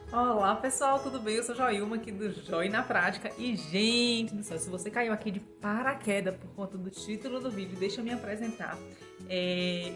Olá pessoal, tudo bem? Eu sou Joilma aqui do Joy na Prática e gente do céu, se você caiu aqui de paraquedas por conta do título do vídeo, deixa eu me apresentar.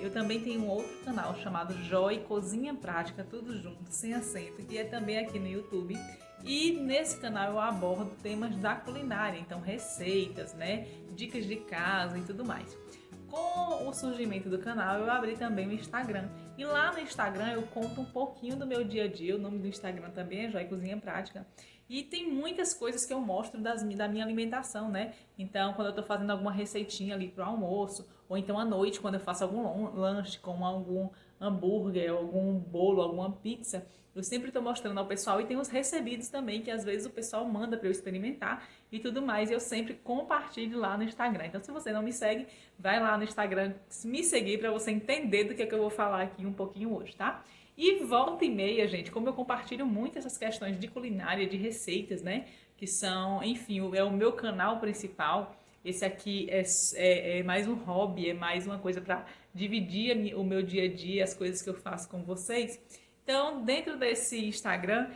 Eu também tenho um outro canal chamado Joy Cozinha Prática, tudo junto, sem acento, que é também aqui no YouTube. E nesse canal eu abordo temas da culinária, então receitas, né, dicas de casa e tudo mais. Com o surgimento do canal, eu abri também o Instagram. E lá no Instagram eu conto um pouquinho do meu dia a dia. O nome do Instagram também é Joy Cozinha Prática. E tem muitas coisas que eu mostro da minha alimentação, né? Então, quando eu tô fazendo alguma receitinha ali pro almoço, ou então à noite, quando eu faço algum lanche, como algum hambúrguer, algum bolo, alguma pizza, eu sempre estou mostrando ao pessoal e tem os recebidos também, que às vezes o pessoal manda para eu experimentar e tudo mais. E eu sempre compartilho lá no Instagram. Então, se você não me segue, vai lá no Instagram me seguir para você entender do que é que eu vou falar aqui um pouquinho hoje, tá? E volta e meia, gente, como eu compartilho muito essas questões de culinária, de receitas, né? Que são, enfim, é o meu canal principal. Esse aqui é mais um hobby, é mais uma coisa para dividir o meu dia a dia, as coisas que eu faço com vocês. Então, dentro desse Instagram,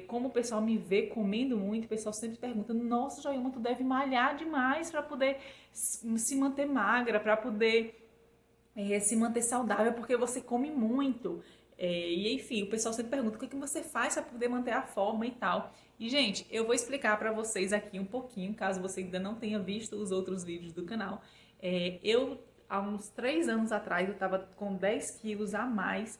como o pessoal me vê comendo muito, o pessoal sempre pergunta: Nossa, Joilma, tu deve malhar demais para poder se manter magra, para poder se manter saudável, porque você come muito. E enfim, o pessoal sempre pergunta: O que você faz para poder manter a forma e tal? E, gente, eu vou explicar para vocês aqui um pouquinho, caso você ainda não tenha visto os outros vídeos do canal. Há uns 3 anos atrás, eu estava com 10 quilos a mais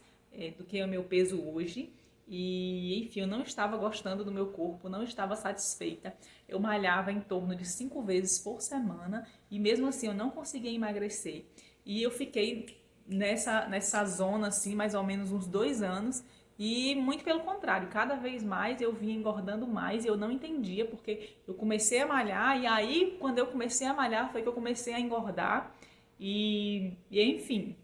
do que é o meu peso hoje. E, enfim, eu não estava gostando do meu corpo, não estava satisfeita. Eu malhava em torno de 5 vezes por semana e mesmo assim eu não conseguia emagrecer. E eu fiquei nessa zona assim, mais ou menos uns 2 anos. E muito pelo contrário, cada vez mais eu vinha engordando mais e eu não entendia, porque eu comecei a malhar e aí quando eu comecei a malhar foi que eu comecei a engordar e enfim,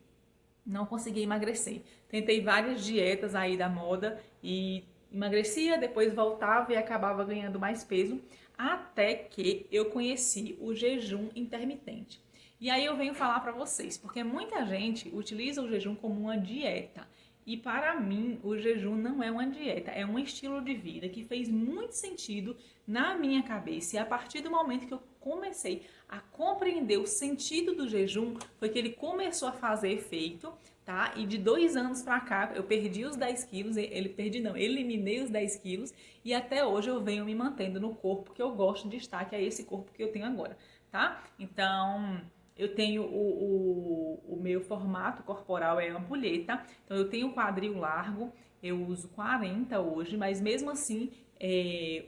não consegui emagrecer. Tentei várias dietas aí da moda e emagrecia, depois voltava e acabava ganhando mais peso, até que eu conheci o jejum intermitente. E aí eu venho falar para vocês, porque muita gente utiliza o jejum como uma dieta. E para mim, o jejum não é uma dieta, é um estilo de vida que fez muito sentido na minha cabeça. E a partir do momento que eu comecei a compreender o sentido do jejum, foi que ele começou a fazer efeito, tá? E de 2 anos pra cá, eu perdi os 10 quilos, eliminei os 10 quilos e até hoje eu venho me mantendo no corpo que eu gosto de estar, que é esse corpo que eu tenho agora, tá? Então, eu tenho o meu formato corporal é ampulheta, então eu tenho quadril largo, eu uso 40 hoje, mas mesmo assim,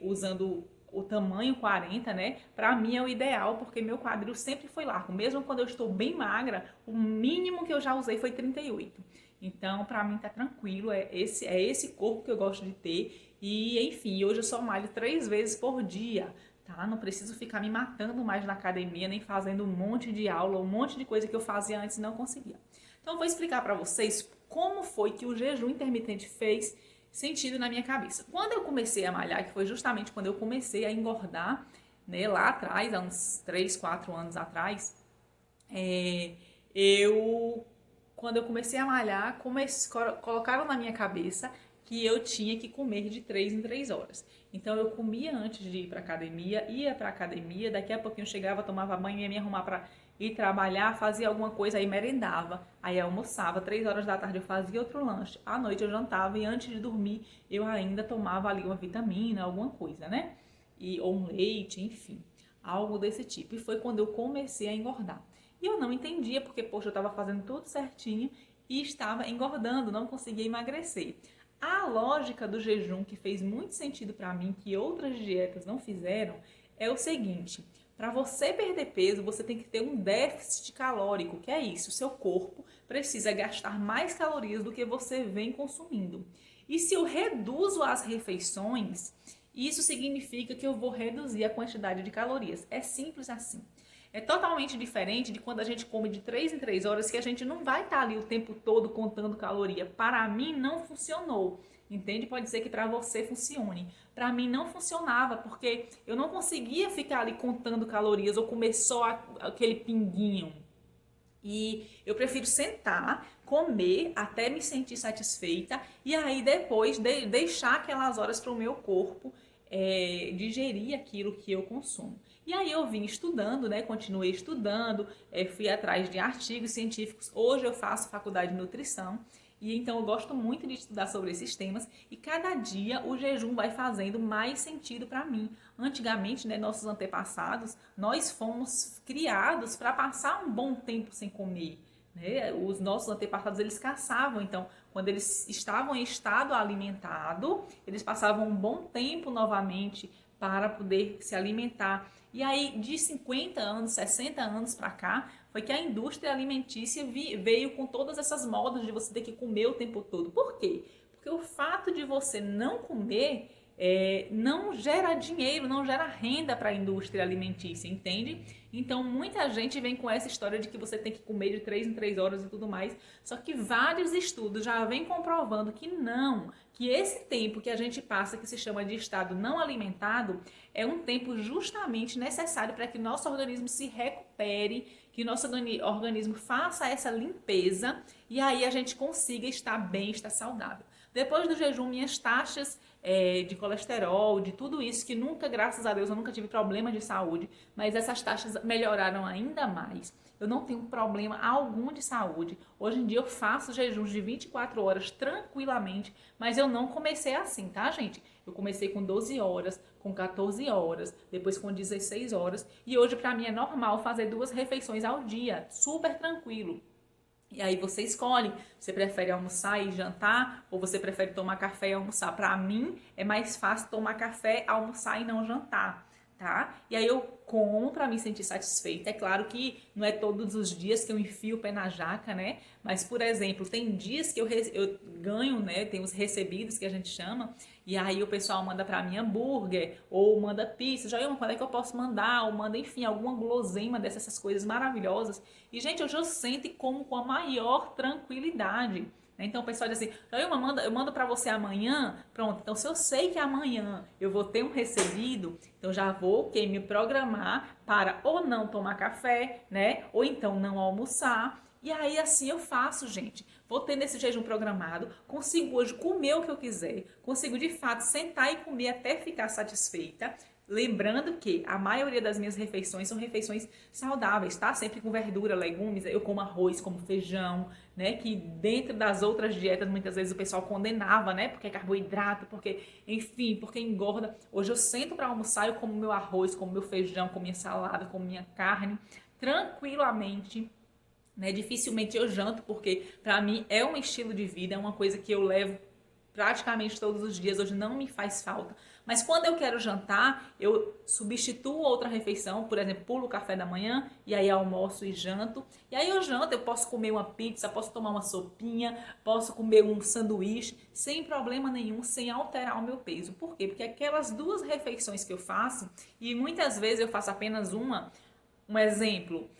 usando o tamanho 40, né? Pra mim é o ideal, porque meu quadril sempre foi largo. Mesmo quando eu estou bem magra, o mínimo que eu já usei foi 38. Então, pra mim tá tranquilo, é esse corpo que eu gosto de ter. E, enfim, hoje eu só malho 3 vezes por dia, tá? Não preciso ficar me matando mais na academia, nem fazendo um monte de aula, um monte de coisa que eu fazia antes e não conseguia. Então, eu vou explicar pra vocês como foi que o jejum intermitente fez sentido na minha cabeça. Quando eu comecei a malhar, que foi justamente quando eu comecei a engordar, né, lá atrás, há uns 3, 4 anos atrás, é, eu, quando eu comecei a malhar, colocaram na minha cabeça que eu tinha que comer de 3 em 3 horas. Então eu comia antes de ir para academia, ia para academia, daqui a pouquinho eu chegava, tomava banho, ia me arrumar para ir trabalhar, fazia alguma coisa, aí merendava, aí almoçava, 3 horas da tarde eu fazia outro lanche, à noite eu jantava e antes de dormir eu ainda tomava ali uma vitamina, alguma coisa, né? Ou um leite, enfim, algo desse tipo. E foi quando eu comecei a engordar. E eu não entendia porque, poxa, eu estava fazendo tudo certinho e estava engordando, não conseguia emagrecer. A lógica do jejum, que fez muito sentido para mim, que outras dietas não fizeram, é o seguinte: para você perder peso, você tem que ter um déficit calórico, que é isso, o seu corpo precisa gastar mais calorias do que você vem consumindo. E se eu reduzo as refeições, isso significa que eu vou reduzir a quantidade de calorias. É simples assim. É totalmente diferente de quando a gente come de 3 em 3 horas, que a gente não vai estar ali o tempo todo contando caloria. Para mim não funcionou. Entende? Pode ser que para você funcione. Para mim não funcionava, porque eu não conseguia ficar ali contando calorias ou comer só aquele pinguinho. E eu prefiro sentar, comer até me sentir satisfeita e aí depois deixar aquelas horas para o meu corpo digerir aquilo que eu consumo. E aí eu vim estudando, né? Continuei estudando, fui atrás de artigos científicos. Hoje eu faço faculdade de nutrição e então eu gosto muito de estudar sobre esses temas e cada dia o jejum vai fazendo mais sentido para mim. Antigamente, né, nossos antepassados, nós fomos criados para passar um bom tempo sem comer. Né? Os nossos antepassados, eles caçavam, então quando eles estavam em estado alimentado, eles passavam um bom tempo novamente para poder se alimentar. E aí, de 50 anos, 60 anos para cá, foi que a indústria alimentícia veio com todas essas modas de você ter que comer o tempo todo. Por quê? Porque o fato de você não comer não gera dinheiro, não gera renda para a indústria alimentícia, entende? Então muita gente vem com essa história de que você tem que comer de 3 em 3 horas e tudo mais, só que vários estudos já vêm comprovando que não, que esse tempo que a gente passa, que se chama de estado não alimentado, é um tempo justamente necessário para que nosso organismo se recupere, que nosso organismo faça essa limpeza e aí a gente consiga estar bem, estar saudável. Depois do jejum, minhas taxas de colesterol, de tudo isso, que nunca, graças a Deus, eu nunca tive problema de saúde, mas essas taxas melhoraram ainda mais. Eu não tenho problema algum de saúde. Hoje em dia eu faço jejuns de 24 horas tranquilamente, mas eu não comecei assim, tá, gente? Eu comecei com 12 horas, com 14 horas, depois com 16 horas, e hoje pra mim é normal fazer 2 refeições ao dia, super tranquilo. E aí você escolhe, você prefere almoçar e jantar ou você prefere tomar café e almoçar. Para mim é mais fácil tomar café, almoçar e não jantar, tá? E aí eu como para me sentir satisfeita. É claro que não é todos os dias que eu enfio o pé na jaca, né? Mas, por exemplo, tem dias que eu ganho, né? Tem os recebidos que a gente chama, e aí o pessoal manda para mim hambúrguer ou manda pizza. Já quando é que eu posso mandar? Ou manda, enfim, alguma guloseima dessas coisas maravilhosas. E, gente, eu já sinto e como com a maior tranquilidade. Então o pessoal diz assim, eu mando para você amanhã, pronto, então se eu sei que amanhã eu vou ter um recebido, então já vou me programar para ou não tomar café, né, ou então não almoçar, e aí assim eu faço, gente, vou ter nesse jejum programado, consigo hoje comer o que eu quiser, consigo de fato sentar e comer até ficar satisfeita. Lembrando que a maioria das minhas refeições são refeições saudáveis, tá? Sempre com verdura, legumes, eu como arroz, como feijão, né? Que dentro das outras dietas muitas vezes o pessoal condenava, né? Porque é carboidrato, porque, enfim, porque engorda. Hoje eu sento para almoçar, eu como meu arroz, como meu feijão, como minha salada, como minha carne, tranquilamente, né? Dificilmente eu janto, porque para mim é um estilo de vida, é uma coisa que eu levo praticamente todos os dias, hoje não me faz falta. Mas quando eu quero jantar, eu substituo outra refeição, por exemplo, pulo o café da manhã e aí almoço e janto. E aí eu janto, eu posso comer uma pizza, posso tomar uma sopinha, posso comer um sanduíche, sem problema nenhum, sem alterar o meu peso. Por quê? Porque aquelas 2 refeições que eu faço, e muitas vezes eu faço apenas uma, um exemplo,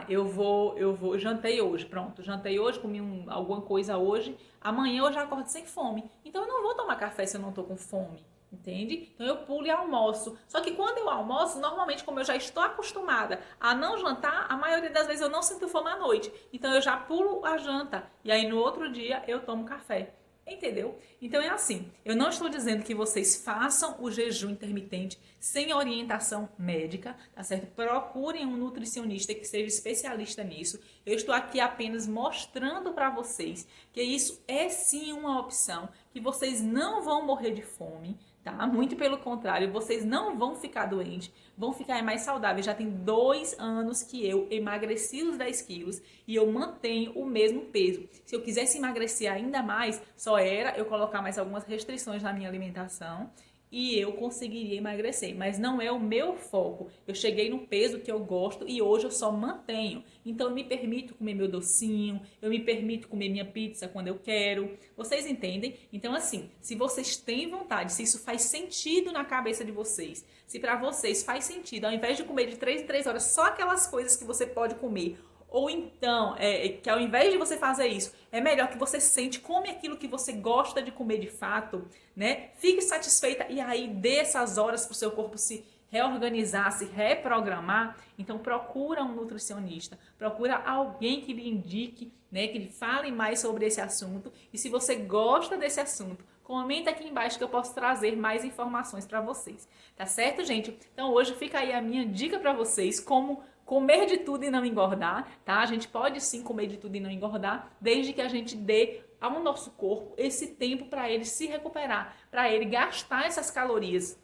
eu jantei hoje, pronto, jantei hoje, comi alguma coisa hoje, amanhã eu já acordo sem fome. Então eu não vou tomar café se eu não tô com fome, entende? Então eu pulo e almoço. Só que quando eu almoço, normalmente como eu já estou acostumada a não jantar, a maioria das vezes eu não sinto fome à noite. Então eu já pulo a janta e aí no outro dia eu tomo café. Entendeu? Então é assim, eu não estou dizendo que vocês façam o jejum intermitente sem orientação médica, tá certo? Procurem um nutricionista que seja especialista nisso. Eu estou aqui apenas mostrando para vocês que isso é sim uma opção, que vocês não vão morrer de fome, tá? Muito pelo contrário, vocês não vão ficar doentes, vão ficar mais saudáveis. Já tem 2 anos que eu emagreci os 10 quilos e eu mantenho o mesmo peso. Se eu quisesse emagrecer ainda mais, só era eu colocar mais algumas restrições na minha alimentação e eu conseguiria emagrecer, mas não é o meu foco. Eu cheguei no peso que eu gosto e hoje eu só mantenho. Então eu me permito comer meu docinho, eu me permito comer minha pizza quando eu quero. Vocês entendem? Então assim, se vocês têm vontade, se isso faz sentido na cabeça de vocês, se para vocês faz sentido, ao invés de comer de 3 em 3 horas só aquelas coisas que você pode comer, ou então, que ao invés de você fazer isso, é melhor que você sente, come aquilo que você gosta de comer de fato, né? Fique satisfeita e aí dê essas horas para o seu corpo se reorganizar, se reprogramar, então procura um nutricionista, procura alguém que lhe indique, né, que lhe fale mais sobre esse assunto. E se você gosta desse assunto, comenta aqui embaixo que eu posso trazer mais informações para vocês. Tá certo, gente? Então hoje fica aí a minha dica para vocês, como comer de tudo e não engordar, tá? A gente pode sim comer de tudo e não engordar, desde que a gente dê ao nosso corpo esse tempo para ele se recuperar, para ele gastar essas calorias,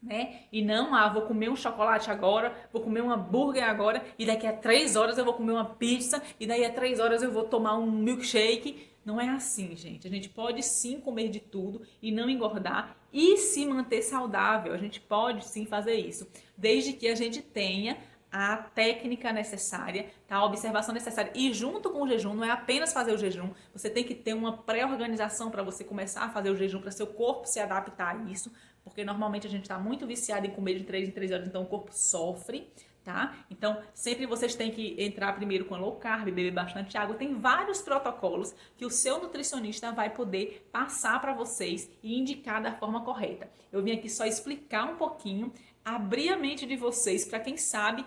né? E não, vou comer um chocolate agora, vou comer um hambúrguer agora, e daqui a 3 horas eu vou comer uma pizza, e daí a 3 horas eu vou tomar um milkshake. Não é assim, gente. A gente pode sim comer de tudo e não engordar e se manter saudável. A gente pode sim fazer isso, desde que a gente tenha a técnica necessária, tá? A observação necessária. E junto com o jejum, não é apenas fazer o jejum, você tem que ter uma pré-organização para você começar a fazer o jejum, para seu corpo se adaptar a isso, porque normalmente a gente está muito viciado em comer de 3 em 3 horas, então o corpo sofre, tá? Então, sempre vocês têm que entrar primeiro com low carb, beber bastante água. Tem vários protocolos que o seu nutricionista vai poder passar para vocês e indicar da forma correta. Eu vim aqui só explicar um pouquinho, abrir a mente de vocês para quem sabe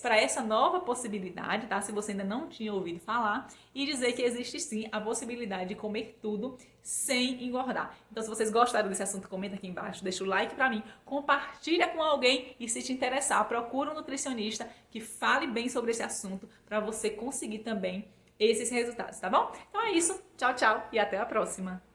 para essa nova possibilidade, tá? Se você ainda não tinha ouvido falar, e dizer que existe sim a possibilidade de comer tudo sem engordar. Então, se vocês gostaram desse assunto, comenta aqui embaixo, deixa o like para mim, compartilha com alguém e, se te interessar, procura um nutricionista que fale bem sobre esse assunto para você conseguir também esses resultados, tá bom? Então é isso, tchau, tchau e até a próxima!